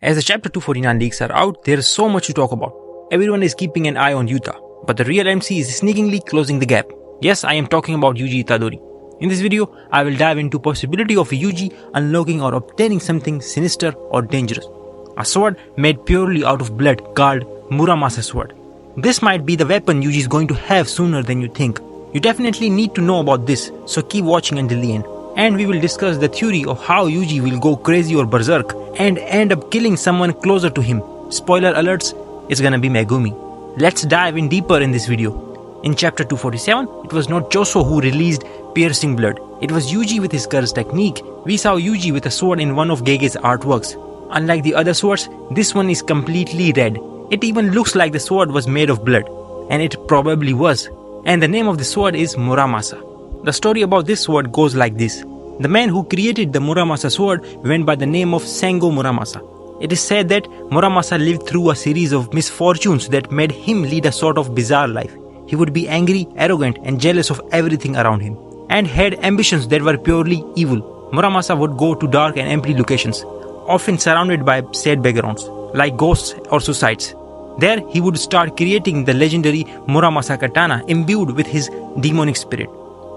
As the chapter 249 leaks are out, there is so much to talk about. Everyone is keeping an eye on Yuta, but the real MC is sneakingly closing the gap. Yes, I am talking about Yuji Itadori. In this video, I will dive into possibility of Yuji unlocking or obtaining something sinister or dangerous. A sword made purely out of blood called Muramasa sword. This might be the weapon Yuji is going to have sooner than you think. You definitely need to know about this, so keep watching until the end. And we will discuss the theory of how Yuji will go crazy or berserk and end up killing someone closer to him. Spoiler alerts, it's gonna be Megumi. Let's dive in deeper in this video. In chapter 247, it was not Gojo who released piercing blood. It was Yuji with his curse technique. We saw Yuji with a sword in one of Gege's artworks. Unlike the other swords, this one is completely red. It even looks like the sword was made of blood. And it probably was. And the name of the sword is Muramasa. The story about this sword goes like this. The man who created the Muramasa sword went by the name of Sengo Muramasa. It is said that Muramasa lived through a series of misfortunes that made him lead a sort of bizarre life. He would be angry, arrogant and jealous of everything around him, and had ambitions that were purely evil. Muramasa would go to dark and empty locations, often surrounded by sad backgrounds, like ghosts or suicides. There he would start creating the legendary Muramasa katana imbued with his demonic spirit.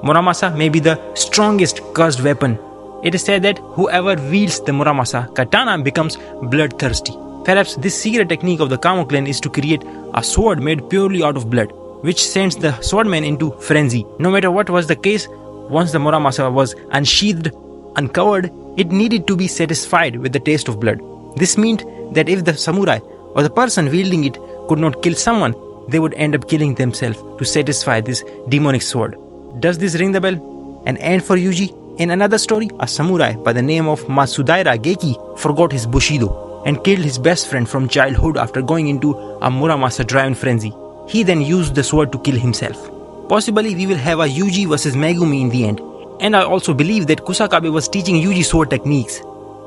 Muramasa may be the strongest cursed weapon. It is said that whoever wields the Muramasa katana becomes bloodthirsty. Perhaps this secret technique of the Kamo clan is to create a sword made purely out of blood, which sends the swordman into frenzy. No matter what was the case, once the Muramasa was unsheathed, uncovered, it needed to be satisfied with the taste of blood. This meant that if the samurai or the person wielding it could not kill someone, they would end up killing themselves to satisfy this demonic sword. Does this ring the bell? An end for Yuji? In another story, a samurai by the name of Matsudaira Geki forgot his Bushido and killed his best friend from childhood after going into a Muramasa-driven frenzy. He then used the sword to kill himself. Possibly we will have a Yuji vs Megumi in the end. And I also believe that Kusakabe was teaching Yuji sword techniques.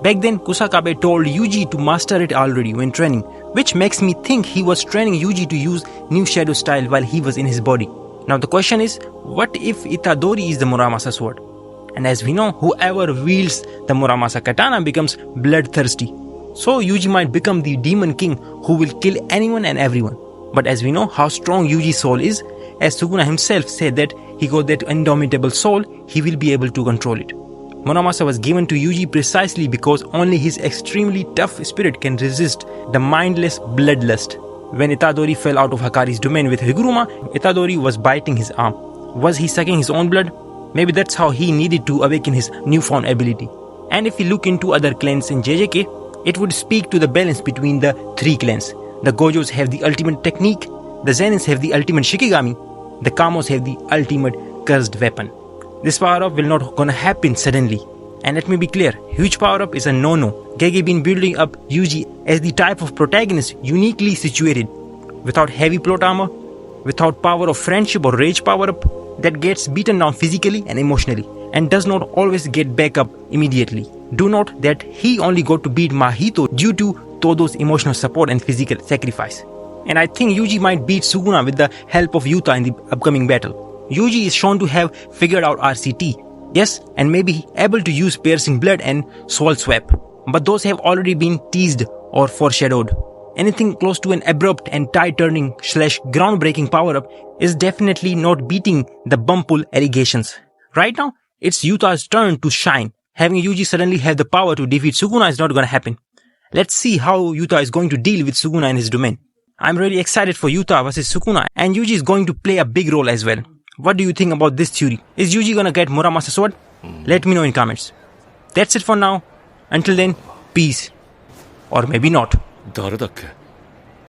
Back then, Kusakabe told Yuji to master it already when training, which makes me think he was training Yuji to use new shadow style while he was in his body. Now the question is, what if Itadori is the Muramasa sword? And as we know, whoever wields the Muramasa katana becomes bloodthirsty. So Yuji might become the demon king who will kill anyone and everyone. But as we know how strong Yujis Soul is, as Sukuna himself said that he got that indomitable soul, he will be able to control it. Muramasa was given to Yuji precisely because only his extremely tough spirit can resist the mindless bloodlust. When Itadori fell out of Hakari's domain with Higuruma, Itadori was biting his arm. Was he sucking his own blood? Maybe that's how he needed to awaken his newfound ability. And if we look into other clans in JJK, it would speak to the balance between the three clans. The Gojos have the ultimate technique, the Zenins have the ultimate Shikigami, the Kamos have the ultimate cursed weapon. This power-up will not gonna happen suddenly. And let me be clear, huge power-up is a no-no. Gege been building up Yuji as the type of protagonist uniquely situated, without heavy plot armor, without power of friendship or rage power-up, that gets beaten down physically and emotionally, and does not always get back up immediately. Do note that he only got to beat Mahito due to Todo's emotional support and physical sacrifice. And I think Yuji might beat Sukuna with the help of Yuta in the upcoming battle. Yuji is shown to have figured out RCT, yes, and maybe able to use piercing blood and soul swap, but those have already been teased or foreshadowed. Anything close to an abrupt and tide-turning / groundbreaking power-up is definitely not beating the bumpull allegations. Right now, it's Yuta's turn to shine. Having Yuji suddenly have the power to defeat Sukuna is not gonna happen. Let's see how Yuta is going to deal with Sukuna in his domain. I'm really excited for Yuta vs Sukuna, and Yuji is going to play a big role as well. What do you think about this theory? Is Yuji gonna get Muramasa sword? Let me know in comments. That's it for now. Until then, peace. Or maybe not. 誰だっけ